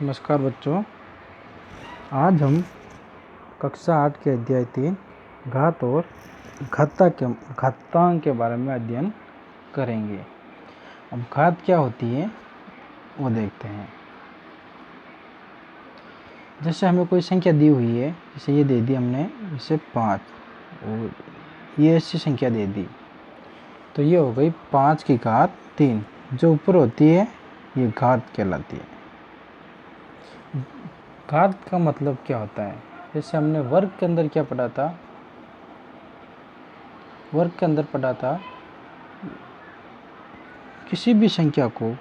नमस्कार बच्चों, आज हम कक्षा 8 के अध्याय 3 घात और घातांक के बारे में अध्ययन करेंगे। अब घात क्या होती है वो देखते हैं। जैसे हमें कोई संख्या दी हुई है, जैसे ये दे दी हमने, जैसे 5 और ये ऐसी संख्या दे दी, तो ये हो गई 5 की घात 3। जो ऊपर होती है ये घात कहलाती है। घात का मतलब क्या होता है? जैसे हमने वर्ग के अंदर क्या पढ़ा था, किसी भी संख्या को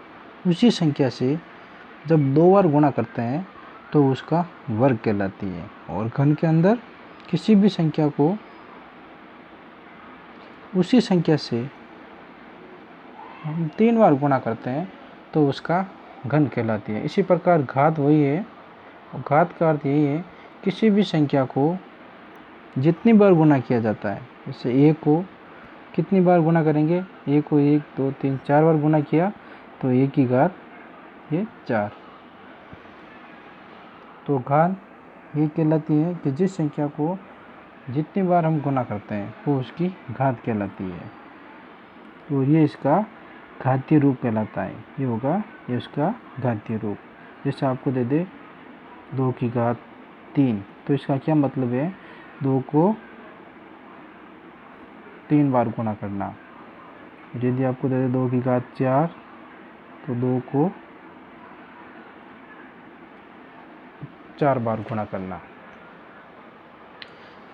उसी संख्या से जब 2 बार गुणा करते हैं तो उसका वर्ग कहलाती है। और घन के अंदर किसी भी संख्या को उसी संख्या से हम 3 बार गुणा करते हैं तो उसका घन कहलाती है। इसी प्रकार घात वही है। और घात का अर्थ यही है, किसी भी संख्या को जितनी बार गुणा किया जाता है। जैसे एक को कितनी बार गुणा करेंगे, एक को 1 2 3 4 बार गुणा किया तो 1 की घात ये 4। तो घात ये कहलाती है कि जिस संख्या को जितनी बार हम गुणा करते हैं वो उसकी घात कहलाती है। और ये इसका घातीय रूप कहलाता है। ये होगा ये उसका घातीय रूप। जैसे आपको दे दे 2 की घात 3, तो इसका क्या मतलब है, 2 को 3 बार गुणा करना। यदि आपको दे दे 2 की घात 4, तो 2 को 4 बार गुणा करना।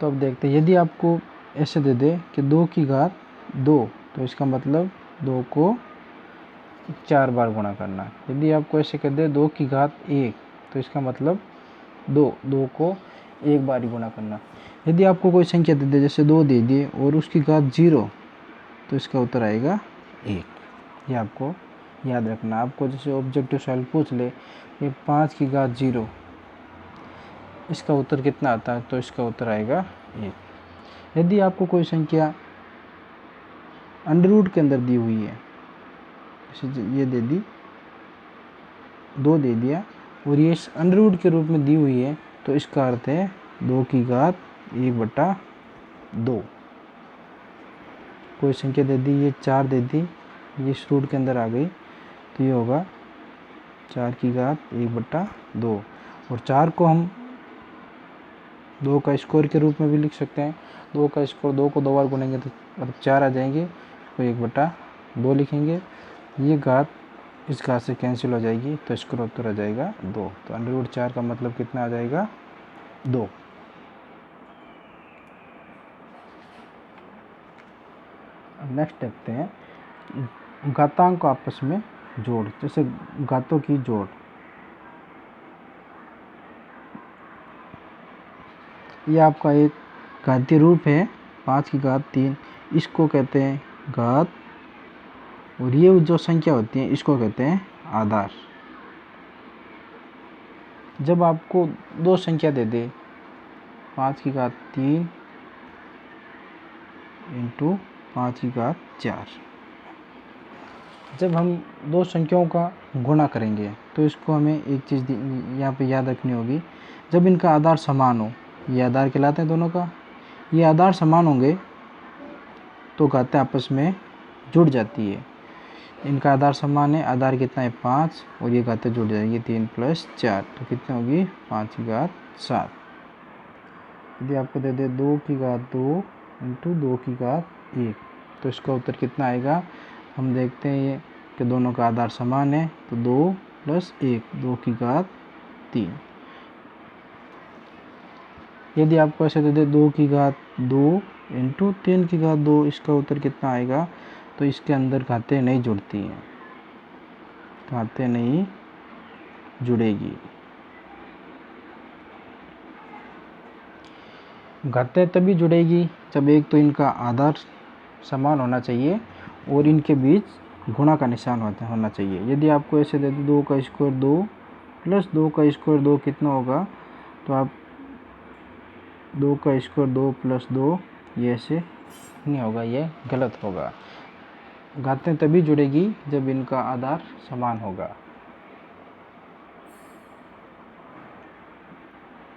तो अब देखते हैं, यदि आपको ऐसे दे दे कि 2 की घात 2, तो इसका मतलब 2 को 4 बार गुणा करना। यदि आपको ऐसे कह दे 2 की घात 1, तो इसका मतलब 2 को 1 बार ही गुणा करना। यदि आपको कोई संख्या दे दे, जैसे 2 दे दिए और उसकी घात 0, तो इसका उत्तर आएगा 1। ये आपको याद रखना। आपको जैसे ऑब्जेक्टिव सवाल पूछ ले, ये 5 की घात 0, इसका उत्तर कितना आता है, तो इसका उत्तर आएगा 1। यदि आपको कोई संख्या अंडर रूट के अंदर दी हुई है, जैसे ये दे दी 2 दे दिया और ये अंडर रूट के रूप में दी हुई है, तो इसका अर्थ है 2 की घात 1/2। कोई संख्या दे दी, ये 4 दे दी, ये इस रूट के अंदर आ गई, तो ये होगा 4 की घात 1/2। और 4 को हम 2 का स्क्वायर के रूप में भी लिख सकते हैं। 2 का स्क्वायर, 2 को 2 बार गुनेंगे तो मतलब 4 आ जाएंगे, तो 1/2 लिखेंगे। ये घात इस घात से कैंसिल हो जाएगी, तो इसका उत्तर आ जाएगा 2। तो अंडर रूट 4 का मतलब कितना आ जाएगा, 2। नेक्स्ट देखते हैं घातांक को आपस में जोड़। जैसे घातों की जोड़, ये आपका एक घातीय रूप है 5 की घात 3, इसको कहते हैं घात। और ये जो संख्या होती है इसको कहते हैं आधार। जब आपको 2 संख्या दे दे, 5 की घात 3 इंटू 5 की घात 4, जब हम 2 संख्याओं का गुणा करेंगे तो इसको हमें एक चीज़ यहाँ पे याद रखनी होगी। जब इनका आधार समान हो, ये आधार कहलाते हैं दोनों का, ये आधार समान होंगे तो घातें आपस में जुड़ जाती है। इनका आधार समान है, आधार कितना है 5, और ये घातें जुड़ जाएंगी 3 + 4, तो कितनी होगी 5 की घात 7। यदि आपको दे दे 2 की घात 2 इंटू 2 की घात 1, तो इसका उत्तर कितना आएगा। हम देखते हैं ये कि दोनों का आधार समान है, तो 2 + 1 2 की घात 3। यदि आपको ऐसे दे दे 2 की घात 2 इंटू 3 की घात 2, इसका उत्तर कितना आएगा, तो इसके अंदर घातें नहीं जुड़ती हैं, घातें नहीं जुड़ेगी। घातें तभी जुड़ेगी जब एक तो इनका आधार समान होना चाहिए और इनके बीच गुणा का निशान होना चाहिए। यदि आपको ऐसे दे दे 2 का स्क्वायर 2 + 2 का स्क्वायर 2 कितना होगा, तो आप 2 का स्क्वायर 2 + 2, ये ऐसे नहीं होगा, ये गलत होगा। घातें तभी जुड़ेगी जब इनका आधार समान होगा।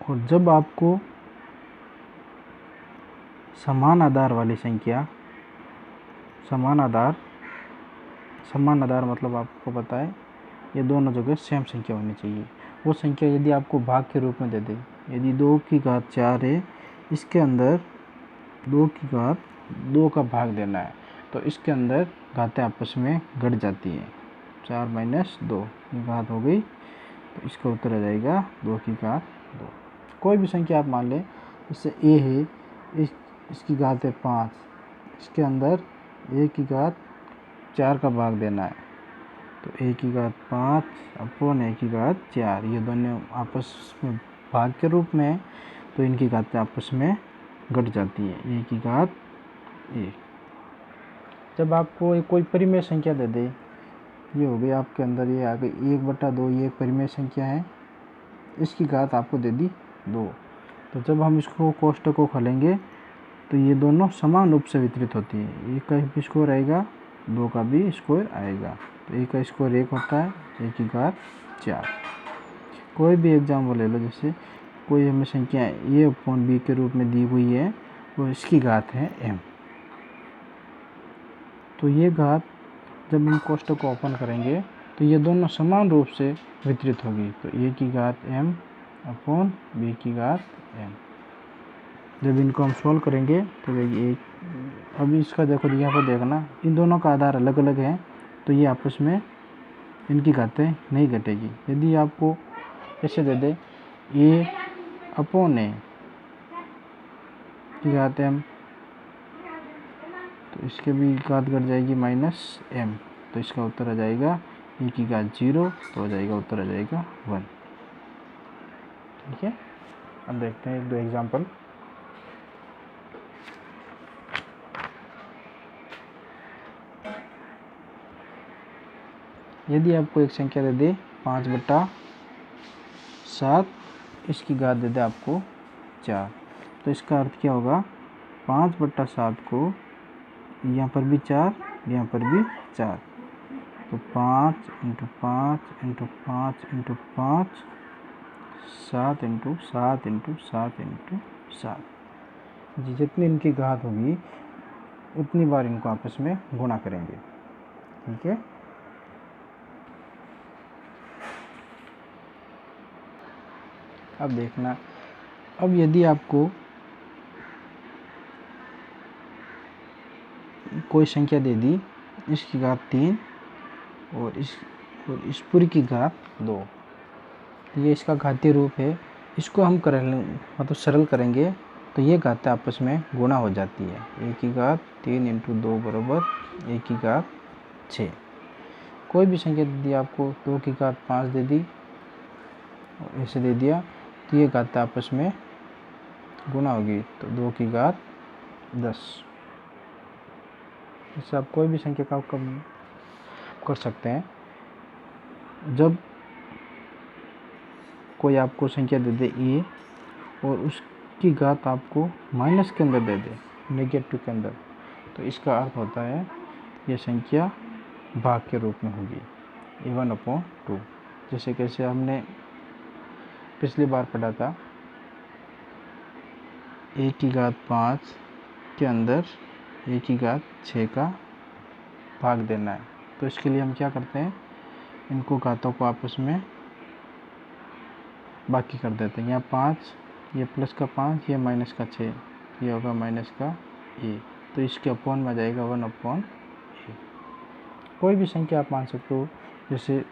और जब आपको समान आधार वाली संख्या, समान आधार मतलब आपको पता है ये दोनों जगह सेम संख्या होनी चाहिए। वो संख्या यदि आपको भाग के रूप में दे दे, यदि 2 की घात 4 है, इसके अंदर 2 की घात 2 का भाग देना है, तो इसके अंदर घातें आपस में घट जाती हैं। 4 माइनस 2 की घात हो गई, तो इसका उत्तर आ जाएगा 2 की घात 2। कोई भी संख्या आप मान लें, जैसे ए है, इसकी घात है 5, इसके अंदर ए की घात 4 का भाग देना है, तो ए की घात 5 अपॉन ए की घात 4, ये दोनों आपस में भाग के रूप में, तो इनकी घातें आपस में घट जाती है, ए की घात 1। जब आपको एक कोई परिमेय संख्या दे दे, ये हो गई आपके अंदर, ये आ गई 1/2, ये एक परिमेय संख्या है, इसकी घात आपको दे दी 2, तो जब हम इसको कोष्टक को खोलेंगे तो ये दोनों समान रूप से वितरित होती है। एक का भी स्कोर आएगा, 2 का भी स्कोर आएगा, तो एक का स्कोर 1 होता है, ए की घात 4। कोई भी एग्जाम्पल ले लो, जैसे कोई हमें संख्या ए अपॉन बी के रूप में दी हुई है, तो इसकी घात है m, तो ये घात जब हम कोष्टक को ओपन करेंगे तो ये दोनों समान रूप से वितरित होगी, तो ए की घात m अपॉन बी की घात m। जब इनको हम सॉल्व करेंगे तो ये अभी इसका देखो, यहाँ पर देखना इन दोनों का आधार अलग अलग है, तो ये आपस में इनकी घातें नहीं घटेगी। यदि आपको ऐसे दे दे ए अपॉन ए की घात m, तो इसके भी घात घट जाएगी -m, तो इसका उत्तर आ जाएगा ए की घात 0, तो हो जाएगा उत्तर आ जाएगा 1। ठीक है, अब देखते हैं 1-2 एग्जाम्पल। यदि आपको एक संख्या दे दे 5/7, इसकी घात दे दे आपको 4, तो इसका अर्थ क्या होगा, 5/7 को यहाँ पर भी 4, यहाँ पर भी 4, तो 5 × 5 × 5 × 5, 7 × 7 × 7 × 7, जितनी इनकी घात होगी उतनी बार इनको आपस में गुणा करेंगे। ठीक है, अब देखना, अब यदि आपको कोई संख्या दे दी, इसकी घात 3 और इस पूरी की घात 2, ये इसका घातीय रूप है, इसको हम मतलब सरल करेंगे तो ये घातें आपस में गुणा हो जाती है। ए की घात 3 × 2 बराबर ए की घात 6। कोई भी संख्या दे दी आपको, 2 की घात 5 दे दी, ऐसे दे दिया, तो ये घातें आपस में गुणा होगी, तो 2 की घात 10। इससे आप कोई भी संख्या का कम कर सकते हैं। जब कोई आपको संख्या दे दे ए और उसकी घात आपको माइनस के अंदर दे दे, नेगेटिव के अंदर, तो इसका अर्थ होता है यह संख्या भाग के रूप में होगी, A1/2। जैसे कैसे हमने पिछली बार पढ़ा था, ए की घात 5 के अंदर ए की घात 6 का भाग देना है, तो इसके लिए हम क्या करते हैं, इनको घातों को आपस में बाकी कर देते हैं। यहाँ 5, ये प्लस का 5, ये माइनस का 6, ये होगा माइनस का ए, तो इसके अपॉन में आ जाएगा 1/a। कोई भी संख्या आप मान सकते हो, जैसे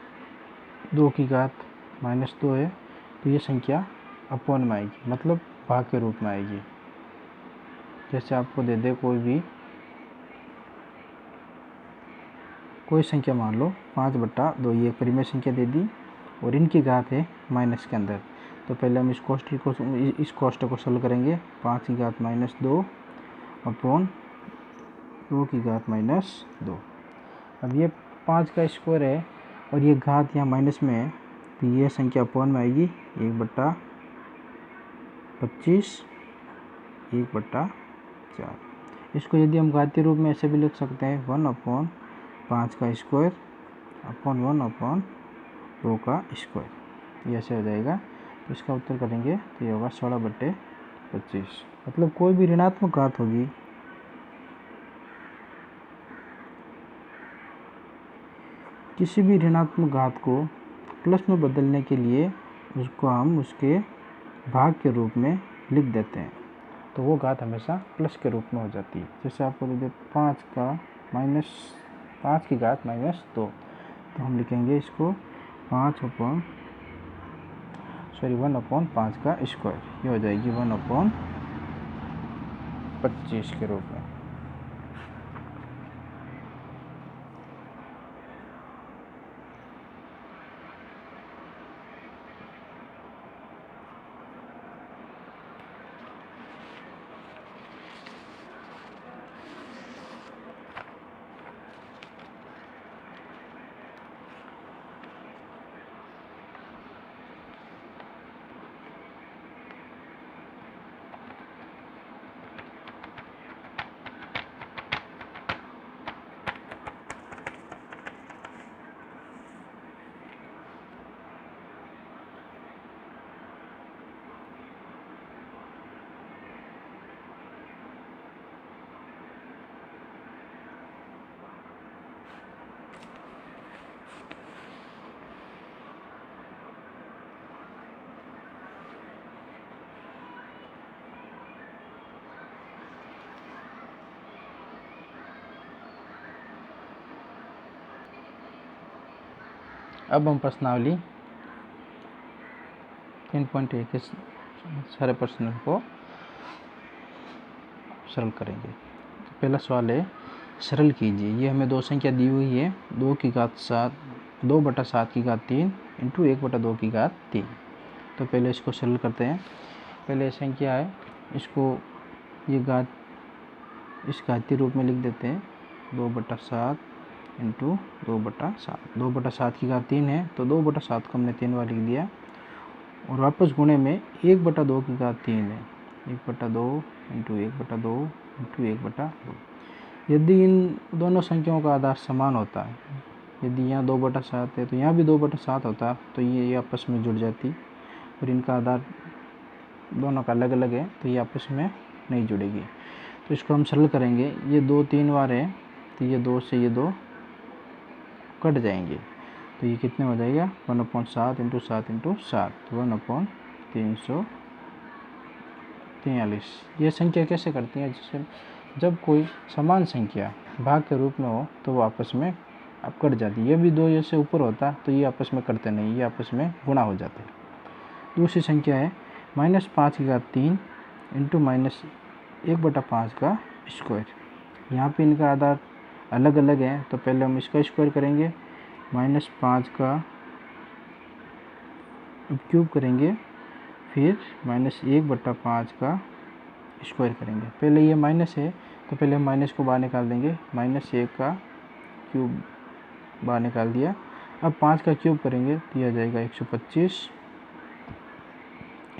2 की घात -2 है, तो ये संख्या अपॉन में आएगी, मतलब भाग के रूप में आएगी। जैसे आपको दे दे कोई संख्या मान लो 5/2, ये परिमेय संख्या दे दी और इनकी घात है माइनस के अंदर, तो पहले हम इस कोष्टक को सॉल्व करेंगे। 5 की घात -2 अपॉन 2 की घात -2। अब ये 5 का स्क्वायर है और ये घात यहाँ माइनस में है, तो ये संख्या अपॉन में आएगी 1/25, 1/4। इसको यदि हम घातीय रूप में ऐसे भी लिख सकते हैं, 1/5 का स्क्वायर अपॉन 1/2 का स्क्वायर, ये ऐसे हो जाएगा। तो इसका उत्तर करेंगे तो ये होगा 16/25। मतलब कोई भी ऋणात्मक घात होगी किसी भी ऋणात्मक घात को प्लस में बदलने के लिए उसको हम उसके भाग के रूप में लिख देते हैं, तो वो घात हमेशा प्लस के रूप में हो जाती है। जैसे आपको दे दे 5 की घात -2, तो हम लिखेंगे इसको 1/5 का स्क्वायर, ये हो जाएगी 1/25 के रूप में। अब हम प्रश्नावली 3.1 के सारे प्रश्नों को सरल करेंगे। तो पहला सवाल है सरल कीजिए। ये हमें दो संख्या दी हुई है, 2/7 इंटू 1/2 की घात 3। तो पहले इसको सरल करते हैं। पहले संख्या है, इसको ये घात इस घातीय रूप में लिख देते हैं, 2/7 इंटू 2/7। 2/7 की घात 3 है, तो 2/7 को हमने 3 बार लिख दिया, और वापस गुणे में 1/2 की घात 3 है, 1/2 इंटू 1/2 इंटू 1/2। यदि इन दोनों संख्याओं का आधार समान होता है, यदि यहाँ 2/7 है तो यहाँ भी 2/7 होता, तो ये आपस में जुड़ जाती, और इनका आधार दोनों का अलग अलग है तो ये आपस में नहीं जुड़ेगी। तो इसको हम सरल करेंगे। ये 2 3 बार है, तो ये 2 से ये 2 कट जाएंगे, तो ये कितने हो जाएगा 1/7 इंटू 7 इंटू 7, 1/343। ये संख्या कैसे करती है, जैसे जब कोई समान संख्या भाग के रूप में हो तो वो आपस में अब कट जाती है। ये भी 2 जैसे ऊपर होता तो ये आपस में कटते नहीं, ये आपस में गुणा हो जाते। दूसरी संख्या है -5 की घात 3 इंटू -1/5 का स्क्वायर। यहाँ पे इनका आधार अलग अलग है, तो पहले हम इसका स्क्वायर करेंगे, -5 का क्यूब करेंगे, फिर -1/5 का स्क्वायर करेंगे। पहले ये माइनस है तो पहले हम माइनस को बाहर निकाल देंगे, -1 का क्यूब बाहर निकाल दिया। अब 5 का क्यूब करेंगे तो यह आ जाएगा 125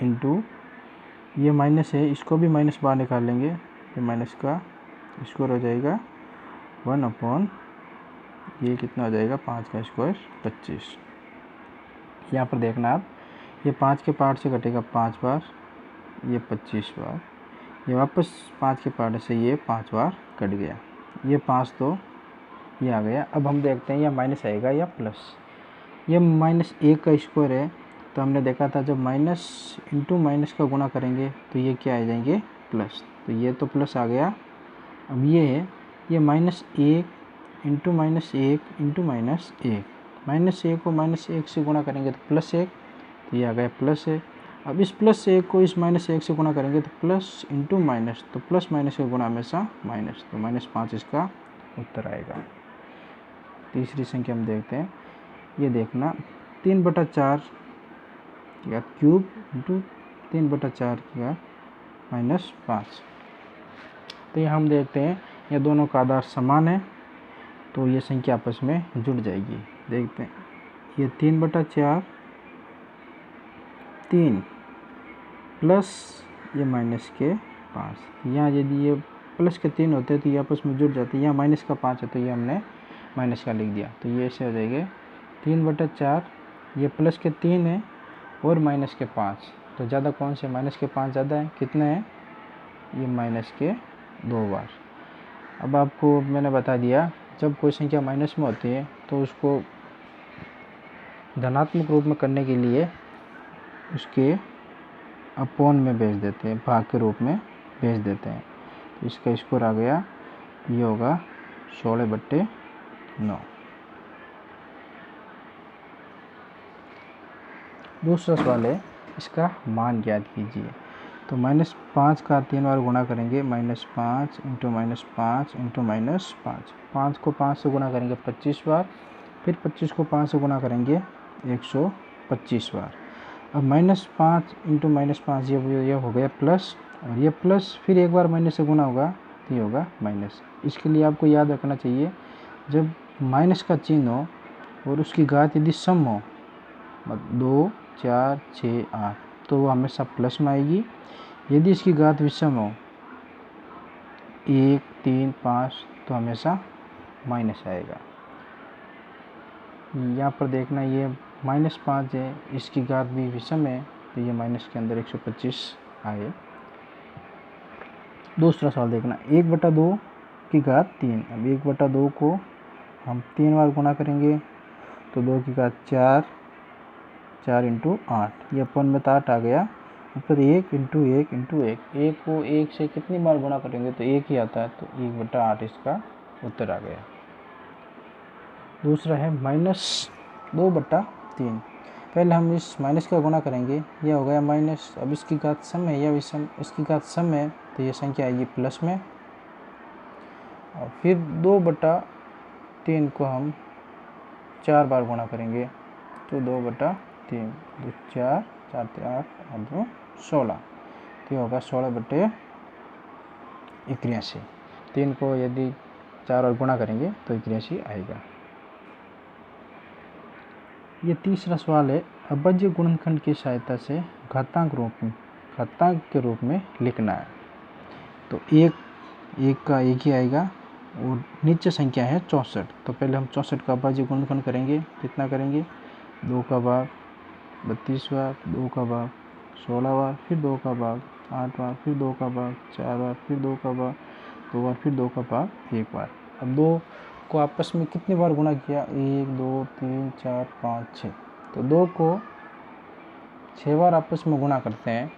इंटू ये माइनस है, इसको भी माइनस बाहर निकाल लेंगे, ये माइनस का स्क्वायर हो जाएगा 1/, ये कितना हो जाएगा 5 का स्क्वायर 25। यहाँ पर देखना आप, ये 5 के पार्ट से कटेगा 5 बार, ये 25 बार, ये वापस 5 के पार्ट से ये 5 बार कट गया, ये 5 तो ये आ गया। अब हम देखते हैं यह माइनस आएगा या प्लस। ये -1 का स्क्वायर है, तो हमने देखा था जब माइनस इंटू माइनस का गुणा करेंगे तो ये क्या आ जाएंगे प्लस, तो ये तो प्लस आ गया। अब ये है ये -1 इंटू -1 इंटू -1, -1 को -1 से गुणा करेंगे तो +1, तो ये आ गया प्लस है। अब इस +1 को इस -1 से गुणा करेंगे तो प्लस इंटू माइनस, तो प्लस माइनस का गुणा हमेशा माइनस, तो -5 इसका उत्तर आएगा। तीसरी संख्या हम देखते हैं, ये देखना 3/4 या क्यूब इंटू 3/4 का -5। तो ये हम देखते हैं ये दोनों का आधार समान है, तो ये संख्या आपस में जुड़ जाएगी। देखते हैं ये 3/4 3 प्लस ये माइनस के 5, यहाँ यदि ये प्लस के 3 होते तो ये आपस में जुड़ जाते, यहाँ माइनस का 5 है तो ये हमने माइनस का लिख दिया, तो ये ऐसे हो जाएगा 3/4, ये प्लस के 3 है और माइनस के 5, तो ज़्यादा कौन से? माइनस के 5 ज़्यादा है, कितने हैं? ये माइनस के 2 बार। अब आपको मैंने बता दिया, जब कोई संख्या माइनस में होती है तो उसको धनात्मक रूप में करने के लिए उसके अपॉन में भेज देते हैं, भाग के रूप में भेज देते हैं। तो इसका स्कोर आ गया, ये होगा 16/9। दूसरा सवाल है, इसका मान ज्ञात कीजिए। तो -5 का 3 बार गुणा करेंगे, -5 इंटू -5 इंटू -5। 5 को 5 से गुणा करेंगे 25 बार, फिर 25 को 5 से गुणा करेंगे 125 बार। अब -5 इंटू -5 ये हो गया प्लस, और ये प्लस फिर एक बार माइनस से गुणा होगा तो ये होगा माइनस। इसके लिए आपको याद रखना चाहिए, जब माइनस का चिन्ह हो और उसकी घात यदि सम हो, 2, 4, 6, 8, तो वो हमेशा प्लस में आएगी। यदि इसकी घात विषम हो, 1, 3, 5, तो हमेशा माइनस आएगा। यहाँ पर देखना, ये -5 है, इसकी घात भी विषम है, तो ये माइनस के अंदर 125 आए। दूसरा सवाल देखना, 1/2 की घात 3। अब 1/2 को हम 3 बार गुणा करेंगे, तो 2 की घात 4, 4 इंटू 8, ये अपन में 8 आ गया। ऊपर 1 इंटू 1 इंटू 1, 1 को 1 से कितनी बार गुणा करेंगे तो 1 ही आता है, तो 1/8 इसका उत्तर आ गया। दूसरा है -2/3। पहले हम इस माइनस का गुणा करेंगे, यह हो गया माइनस। अब इसकी घात सम है या विषम? इसकी घात सम है, तो ये संख्या आएगी प्लस में। और फिर 2/3 को हम 4 बार गुणा करेंगे, तो 2/3, 2 4, 4 8, 2 16, तो ये होगा 16/81। 3 को यदि 4 और गुणा करेंगे तो 81 आएगा। ये तीसरा सवाल है, अभाज्य गुणनखंड की सहायता से घातांक के रूप में लिखना है। तो एक का एक ही आएगा, और नीचे संख्या है 64। तो पहले हम 64 का अभाज्य गुणनखंड करेंगे। कितना करेंगे? 2 का भाग 32 बार, 2 का भाग 16 बार, फिर 2 का भाग 8 बार, फिर 2 का भाग 4 बार, फिर 2 का भाग 2 बार, फिर 2 का भाग 1 बार। अब 2 को आपस में कितनी बार गुणा किया? 1, 2, 3, 4, 5, 6। तो 2 को 6 बार आपस में गुणा करते हैं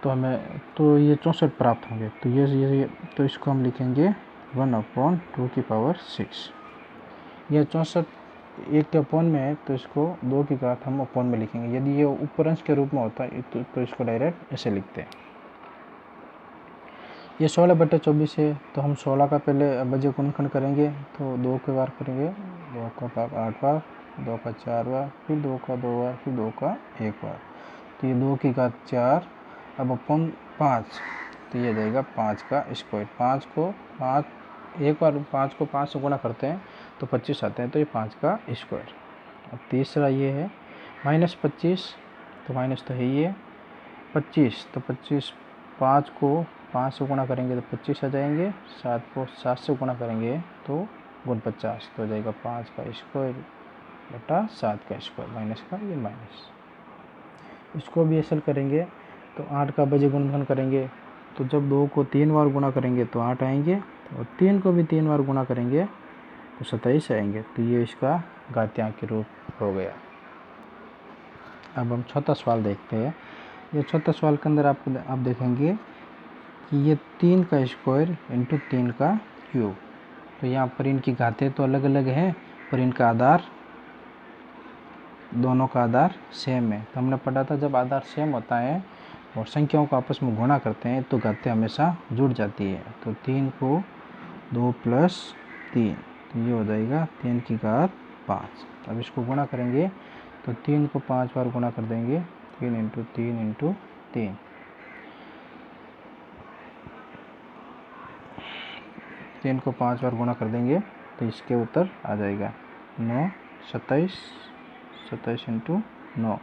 तो हमें तो ये 64 प्राप्त होंगे। तो ये तो इसको हम लिखेंगे 1/2⁶। यह 64 1 के अपॉन में है, तो इसको 2 की घात हम अपॉन में लिखेंगे। यदि ये उपरंश के रूप में होता है तो इसको डायरेक्ट ऐसे लिखते हैं। ये 16/24 है, तो हम 16 का पहले अभाज्य गुणनखंड करेंगे, तो 2 के बार करेंगे, 2 का भाग 8 बार, 2 का 4 बार, फिर 2 का 2 बार, फिर 2 का 1 बार। तो ये 2 की घात 4, अब अपन 5, तो ये जाएगा 5 का स्क्वायर। 5 को 5 एक बार 5 को 5 से गुणा करते हैं तो 25 आते हैं, तो ये 5 का स्क्वायर। अब तीसरा ये है -25, तो माइनस तो है ही है। 25, तो 25 5 को 5 से गुणा करेंगे तो 25 आ जाएंगे। 7 को 7 से गुणा करेंगे तो 49, तो हो जाएगा 5 का स्क्वायर बटा 7 का स्क्वायर, माइनस का ये माइनस। इसको भी ऐसा करेंगे तो 8 का अभाज्य गुणनखंड करेंगे, तो जब 2 को 3 बार गुणा करेंगे तो 8 आएंगे, और 3 को भी 3 बार गुणा करेंगे तो 27 आएंगे। तो ये इसका घातांक के रूप हो गया। अब हम चौथा सवाल देखते हैं। ये चौथा सवाल के अंदर आप देखेंगे कि ये 3 का स्क्वायर इंटू 3 का क्यूब। तो यहाँ पर इनकी घातें तो अलग अलग हैं, पर इनका आधार, दोनों का आधार सेम है। तो हमने पढ़ा था, जब आधार सेम होता है और संख्याओं को आपस में गुणा करते हैं तो घातें हमेशा जुड़ जाती है। तो 3 को 2 + 3, तो ये हो जाएगा 3 की घात 5। अब इसको गुणा करेंगे तो 3 को 5 बार गुणा कर देंगे, 3 इंटू 3 इंटू 3, 3 को 5 बार गुणा कर देंगे तो इसके उत्तर आ जाएगा 9, 27, 27 इंटू 9,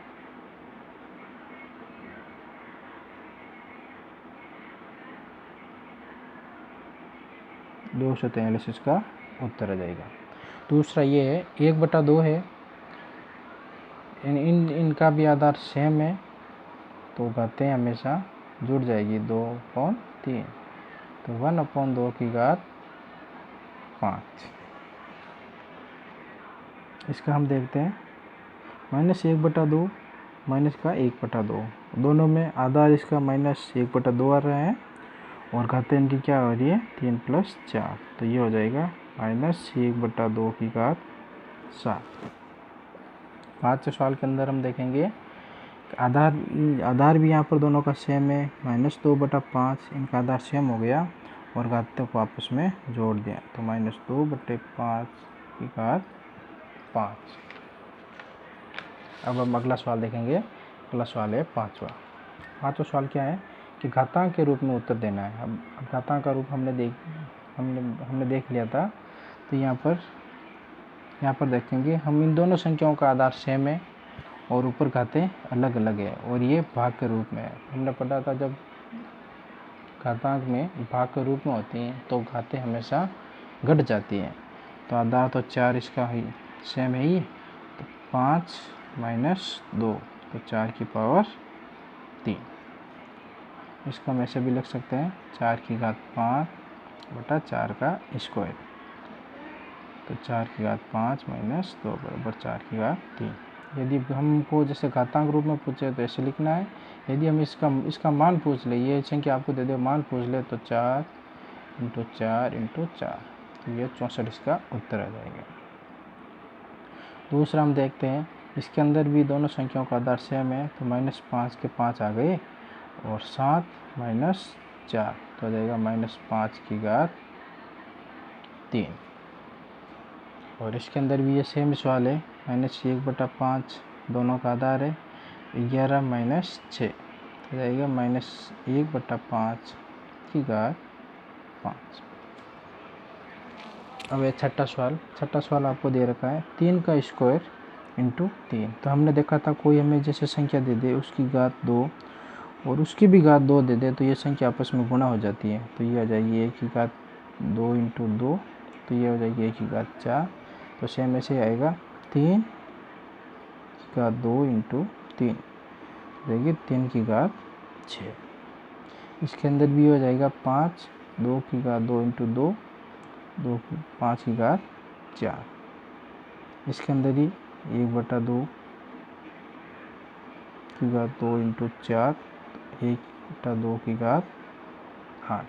243 इसका उत्तर आ जाएगा। दूसरा ये है 1/2 है, इनका भी आधार सेम है, तो घातें हमेशा जुड़ जाएगी 2/3, तो 1/2 इसका हम देखते हैं -1/2 माइनस का 1/2, दोनों में आधार इसका -1/2 आ रहा है और घातें इनकी क्या हो रही है 3 + 4, तो ये हो जाएगा -1/2 7। पाँचवें सवाल के अंदर हम देखेंगे आधार भी यहाँ पर दोनों का सेम है, -2/5, इनका आधार सेम हो गया और घातों को आपस में जोड़ दिया, तो -2/5 अब हम अगला सवाल देखेंगे। अगला सवाल है पाँचवा सवाल क्या है कि घातांक के रूप में उत्तर देना है। अब घातांक का रूप हमने देख लिया था, तो यहाँ पर देखेंगे हम इन दोनों संख्याओं का आधार सेम है और ऊपर घातें अलग अलग है और ये भाग के रूप में है। हमने पढ़ा था जब घातांक में भाग के रूप में होती हैं तो घातें हमेशा घट जाती हैं, तो आधार तो 4 इसका ही सेम है ही, तो 5 - 2, तो 4/3। इसको हम ऐसे भी लिख सकते हैं 4/5/4 तो 4/5 - 2 = 4/3। यदि हमको जैसे घातांक रूप में पूछे तो ऐसे लिखना है। यदि हम इसका मान पूछ ले, ये संख्या आपको दे दे मान पूछ ले, तो 4 × 4 × 4, तो ये 64 इसका उत्तर आ जाएगा। दूसरा हम देखते हैं, इसके अंदर भी दोनों संख्याओं का आधार सेम है, तो -5 के 5 आ गए और 7 - 4, तो आ जाएगा -5/3। और इसके अंदर भी ये सेम सवाल है, -1/5 दोनों का आधार है, 11 - 6, तो जाएगा -1/5/5। अब छठा सवाल आपको दे रखा है 3 का स्क्वायर × 3। तो हमने देखा था कोई हमें जैसे संख्या दे दे उसकी घात 2 और उसकी भी घात 2 दे दे, तो ये संख्या आपस में गुणा हो जाती है, तो ये आ जाएगी 1/2 × 2, तो ये हो जाएगी 1/4, तो सेम ऐसे आएगा 3/2 × 3, देखिए 3/6। इसके अंदर भी हो जाएगा 5 2/2 × 2 5/4। इसके अंदर ही 1/2 × 4 1/2 8।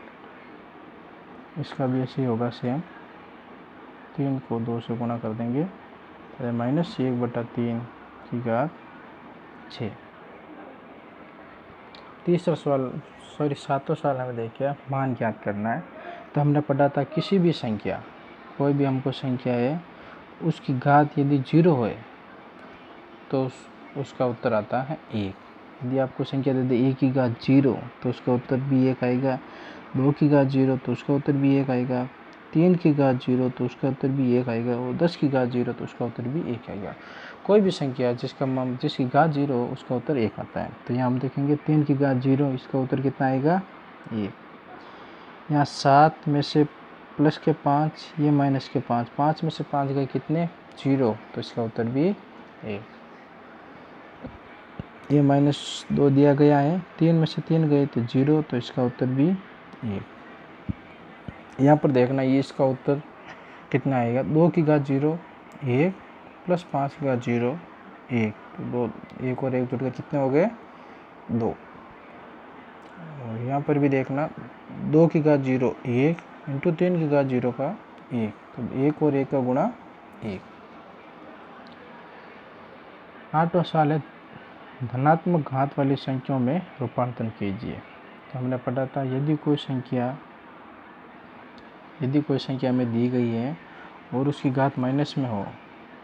इसका भी ऐसे ही होगा सेम, 3 को 2 से गुणा कर देंगे, तो -1/3/6। सातवां सवाल हमें देखिए मान ज्ञात करना है। तो हमने पढ़ा था किसी भी संख्या, कोई भी हमको संख्या है उसकी घात यदि 0 है तो उसका उत्तर आता है 1। यदि आपको संख्या दे दे 1/0 तो उसका उत्तर भी 1 आएगा, 2/0 तो उसका उत्तर भी 1 आएगा, 3/0 तो उसका उत्तर भी 1 आएगा और 10/0 तो उसका उत्तर भी 1 आएगा। कोई भी संख्या जिसकी घात 0 हो उसका उत्तर 1 आता है। तो यहाँ हम देखेंगे 3/0 इसका उत्तर कितना आएगा 1। यहाँ 7 में से प्लस के 5, ये माइनस के 5, 5 में से 5 गए कितने 0, तो इसका उत्तर भी 1। ये -2 दिया गया है, 3 में से 3 गए तो 0, तो इसका उत्तर भी 1। यहाँ पर देखना ये इसका उत्तर कितना आएगा, 2/0 1 + 5/0 1, तो 2 1 और 1 जुड़ के कितने हो गए 2। और यहाँ पर भी देखना 2/0 1 × 3/0 का 1, तो 1 और 1 का गुणा 1। 8वां सवाल है धनात्मक घात वाली संख्याओं में रूपांतरण कीजिए। तो हमने पढ़ा था यदि कोई संख्या में दी गई है और उसकी घात माइनस में हो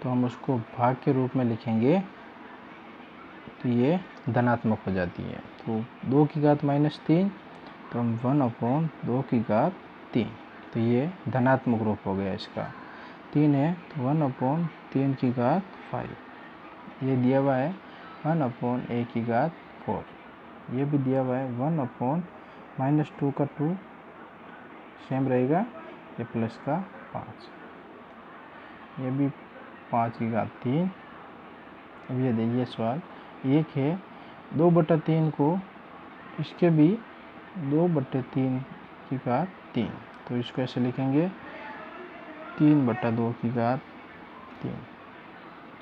तो हम उसको भाग के रूप में लिखेंगे, तो ये धनात्मक हो जाती है। तो 2/-3, तो हम 1/2/3, तो ये धनात्मक रूप हो गया इसका। 3 है तो 1/3/5, ये दिया हुआ है 1/1/4, ये भी दिया हुआ है 1/-2 का 2 सेम रहेगा, ये प्लस का 5, ये भी 5/3, अब ये देखिए सवाल एक है 2/3 को इसके भी 2/3 की घात 3, तो इसको ऐसे लिखेंगे 3/2 की घात 3,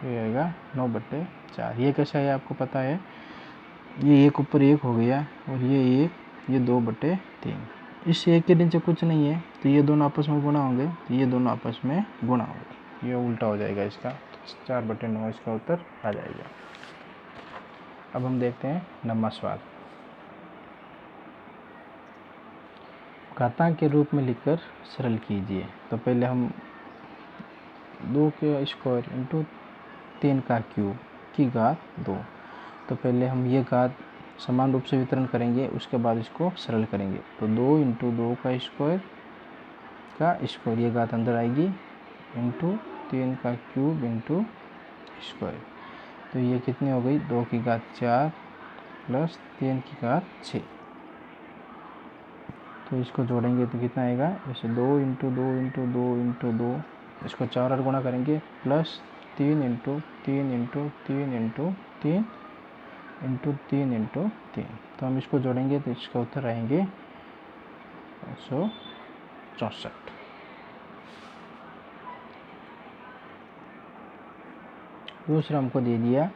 तो ये आएगा 9/4। ये कैसा है आपको पता है, ये एक ऊपर एक हो गया और ये 2/3, इस एक के नीचे कुछ नहीं है तो ये दोनों आपस में गुणा होंगे, तो ये दोनों आपस में गुणा होंगे, ये उल्टा हो जाएगा इसका, 4/9 इसका उत्तर आ जाएगा। अब हम देखते हैं 9वां सवाल। घातांक के रूप में लिखकर सरल कीजिए। तो पहले हम 2 के स्क्वायर इंटू 3 का क्यूब की घात 2, तो पहले हम ये घात समान रूप से वितरण करेंगे, उसके बाद इसको सरल करेंगे। तो 2 × 2 का स्क्वायर ये घात अंदर आएगी इंटू 3 का क्यूब इंटू स्क्वायर, तो ये कितनी हो गई 2 की घात 4 प्लस 3 की घात 6, तो इसको जोड़ेंगे तो कितना आएगा, जैसे 2 × 2 × 2 × 2, इसको 4 और गुणा करेंगे प्लस 3 × 3 × 3 × 3 × 3 × 3, तो हम इसको जोड़ेंगे तो इसका उत्तर आएंगे 164। दूसरा हमको दे दिया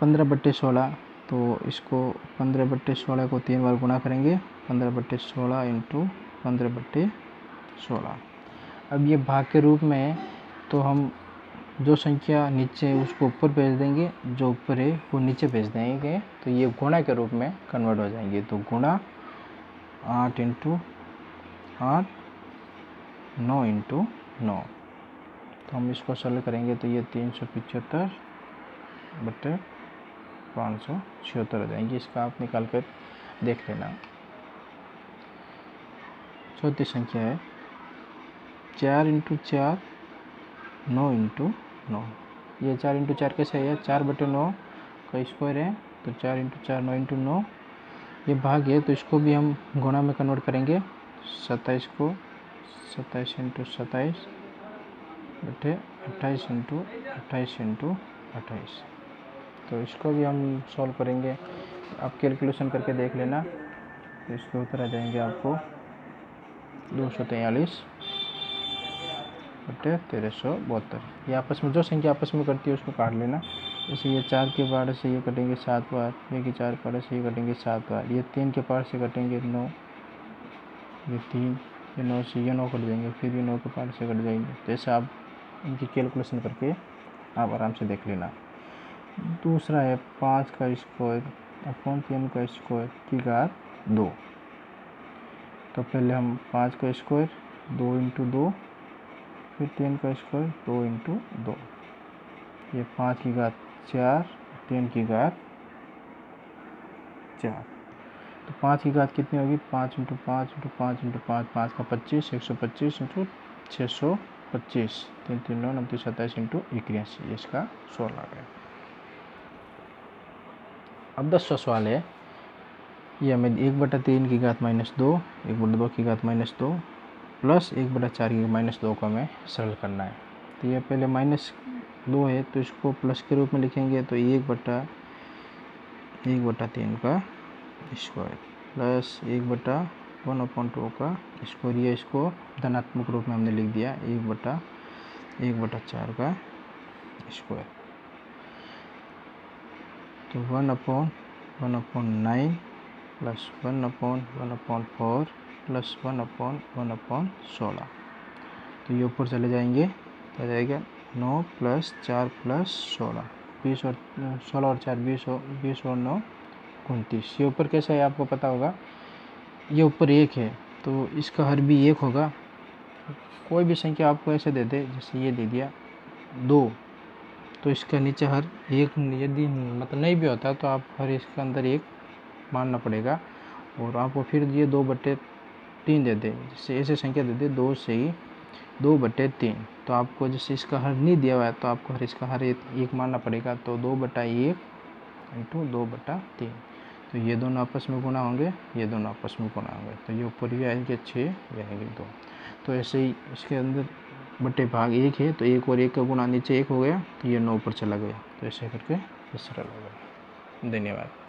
15/16, तो इसको 15/16 को 3 बार गुणा करेंगे, 15/16 × 15/16। अब ये भाग के रूप में है तो हम जो संख्या नीचे है उसको ऊपर भेज देंगे, जो ऊपर है वो नीचे भेज देंगे, तो ये गुणा के रूप में कन्वर्ट हो जाएंगे। तो गुणा 8 × 8 9 × 9, तो हम इसको सरल करेंगे तो ये 375/576 हो जाएंगे। इसका आप निकाल कर देख लेना। चौथी संख्या है 4 × 4 9 × 9, ये 4 × 4 कैसे है, 4/9 का स्क्वायर है, तो 4 × 4 9 × 9, ये भाग है तो इसको भी हम गुणा में कन्वर्ट करेंगे। 27 को 27 × 27 बटे 28 × 28 × 28, तो इसको भी हम सॉल्व करेंगे, आप कैलकुलेशन करके देख लेना, तो इसके उत्तर आ जाएंगे आपको 243 बटे 1372। ये आपस में जो संख्या आपस में करती है उसको काट लेना, जैसे ये 4 के पार्ट से ये कटेंगे 7 बार, ये कि 4 पार्ट से ये कटेंगे 7 बार, ये 3 के पार्ट से कटेंगे 9, ये 3, ये 9 से ये 9 कट जाएंगे, फिर ये 9 के पार्ट से कट जाएंगे, तो ऐसे आप इनकी कैलकुलेशन करके आप आराम से देख लेना। दूसरा है 5 का स्क्वायर अपॉन 3 का स्क्वायर की घात 2, तो पहले हम 5 का स्क्वायर 2 × 2, फिर 3 का स्क्वायर 2 × 2, ये 5 की घात 4 3 की घात 4, तो 5 की घात कितनी होगी, 5 × 5 × 5 × 5, 5 का 25 125 × 625, 3 3 9 29 27 × 81, इसका 16 आ गया। अब 10वां सवाल है, ये हमें 1/3 की घात -2 1/2 की घात -2 प्लस 1/4 की -2 को हमें सरल करना है। तो ये पहले -2 है तो इसको प्लस के रूप में लिखेंगे, तो 1/3 का स्क्वायर प्लस 1/1/2 का स्क्वायर, ये इसको धनात्मक रूप में हमने लिख दिया 1/4 का स्क्वायर, तो 1/1/9 प्लस 1/1/4 प्लस 1/1/16, तो ये ऊपर चले जाएंगे तो आ जाएगा 9 + 4 + 16 20 और 16 और 4 20 और 9 29। ये ऊपर कैसा है आपको पता होगा, ये ऊपर 1 है तो इसका हर भी 1 होगा। कोई भी संख्या आपको ऐसे दे दे, जैसे ये दे दिया 2, तो इसका नीचे हर 1 यदि मतलब नहीं भी होता तो आप हर इसके अंदर 1 मानना पड़ेगा, और आपको फिर ये 2/3 दे दे, जैसे ऐसे संख्या दे दे 2 से ही 2/3, तो आपको जैसे इसका हर नहीं दिया हुआ है तो आपको हर इसका हर 1 मानना पड़ेगा, तो 2/1 × 2/3, तो ये दोनों आपस में गुणा होंगे, ये दोनों आपस में गुणा होंगे, तो ये ऊपर भी आएंगे 6, ये आएंगे 2, तो ऐसे ही इसके अंदर बटे भाग 1 है, तो 1 और 1 का गुणा नीचे 1 हो गया, तो ये 9 पर चला गया। तो ऐसे करके ये सरल हो गया। धन्यवाद।